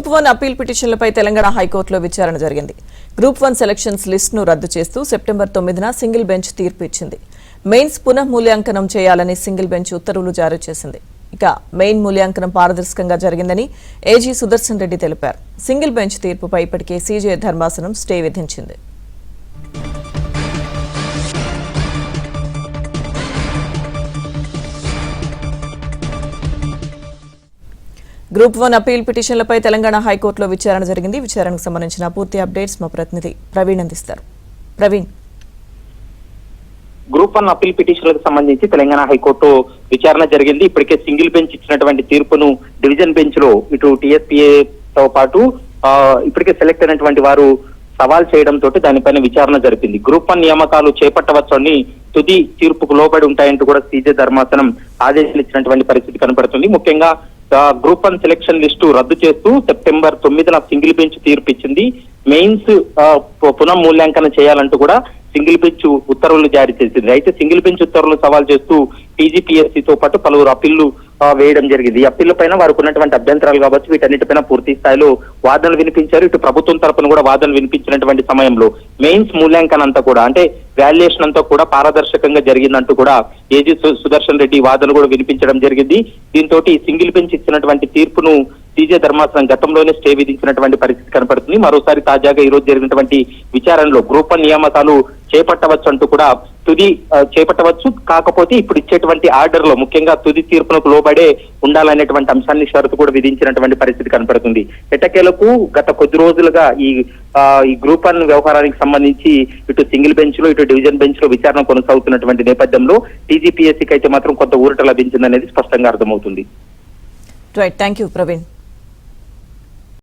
Group 1 appeal పిటిషన్లపై Telangana హైకోర్టులో విచారణ జరిగింది. గ్రూప్ 1 సెలక్షన్స్ లిస్టును రద్దు చేస్తూ సెప్టెంబర్ 9న సింగిల్ బెంచ్ తీర్పు ఇచ్చింది. మెయిన్స్ పునఃమూల్యాంకనం చేయాలని సింగిల్ బెంచ్ ఉత్తర్వులు జారీ చేసింది. ఇక మెయిన్ మూల్యాంకనం పారదర్శకంగా జరిగిందని ఏజీ సుదర్శన్ రెడ్డి తెలిపారు. సింగిల్ బెంచ్ తీర్పుపై ఇప్పటికే సీజే ధర్మాసనం స్టే విధించింది. గ్రూప్ 1 అప్పీల్ పిటిషన్లపై తెలంగాణ హైకోర్టులో విచారణ జరిగింది. విచారణకు సంబంధించిన పూర్తి అప్డేట్స్ మా ప్రతినిధి ప్రవీణ్ అందిస్తారు. ప్రవీణ్, గ్రూప్ 1 అప్పీల్ పిటిషన్లకు సంబంధించి తెలంగాణ హైకోర్టు విచారణ జరిగింది. ఇప్పటికే సింగిల్ బెంచ్ ఇచ్చినటువంటి తీర్పును డివిజన్ బెంచ్ లో ఇటు టీఎస్పీఏ తో పాటు ఇప్పటికే సెలెక్ట్ అయినటువంటి వారు సవాల్ చేయడంతో దానిపైన విచారణ జరిపింది. గ్రూప్ 1 నియామకాలు చేపట్టవచ్చని తుది తీర్పుకు లోబడి ఉంటాయంటూ కూడా సీజే ధర్మాసనం ఆదేశాలు ఇచ్చినటువంటి పరిస్థితి కనబడుతుంది. ముఖ్యంగా గ్రూప్ 1 సెలక్షన్ లిస్టు రద్దు చేస్తూ సెప్టెంబర్ 9న సింగిల్ బెంచ్ తీర్పు ఇచ్చింది. మెయిన్స్ పునఃమూల్యాంకనం చేయాలంటూ కూడా సింగిల్ బెంచ్ ఉత్తర్వులు జారీ చేసింది. అయితే సింగిల్ బెంచ్ ఉత్తర్వులు సవాల్ చేస్తూ టీజీపీఎస్సీతో పాటు పలువురు అప్పీళ్లు వేయడం జరిగింది. ఈ అప్పీళ్ల పైన వారికి ఉన్నటువంటి అభ్యంతరాలు కావచ్చు, వీటన్నిటిపైన పూర్తి స్థాయిలో వాదనలు వినిపించారు. ఇటు ప్రభుత్వం తరపున కూడా వాదనలు వినిపించినటువంటి సమయంలో మెయిన్స్ మూల్యాంకనం అంతా కూడా అంటే వాల్యుయేషన్ అంతా కూడా పారదర్శకంగా జరిగిందంటూ కూడా ఏజీ సుదర్శన్ రెడ్డి వాదనలు కూడా వినిపించడం జరిగింది. దీంతో సింగిల్ బెంచ్ ఇచ్చినటువంటి తీర్పును సీజే ధర్మాసనం గతంలోనే స్టే విధించినటువంటి పరిస్థితి కనపడుతుంది. మరోసారి తాజాగా ఈ రోజు జరిగినటువంటి విచారణలో గ్రూప్ 1 నియామకాలు చేపట్టవచ్చు అంటూ కూడా చేపట్టవచ్చు, కాకపోతే ఇప్పుడు ఇచ్చేటువంటి ఆర్డర్ లో ముఖ్యంగా తుది తీర్పునకు లోబడే ఉండాలనేటువంటి అంశాన్ని షరతు కూడా విధించినటువంటి పరిస్థితి కనపడుతుంది. ఎట్టకేలకు గత కొద్ది రోజులుగా ఈ గ్రూప్ 1 వ్యవహారానికి సంబంధించి ఇటు సింగిల్ బెంచ్ లో ఇటు డివిజన్ బెంచ్ లో విచారణ కొనసాగుతున్నటువంటి నేపథ్యంలో టీజీపీఎస్సీకి అయితే మాత్రం కొంత ఊరట లభించిందనేది స్పష్టంగా అర్థమవుతుంది. Right, thank you Praveen.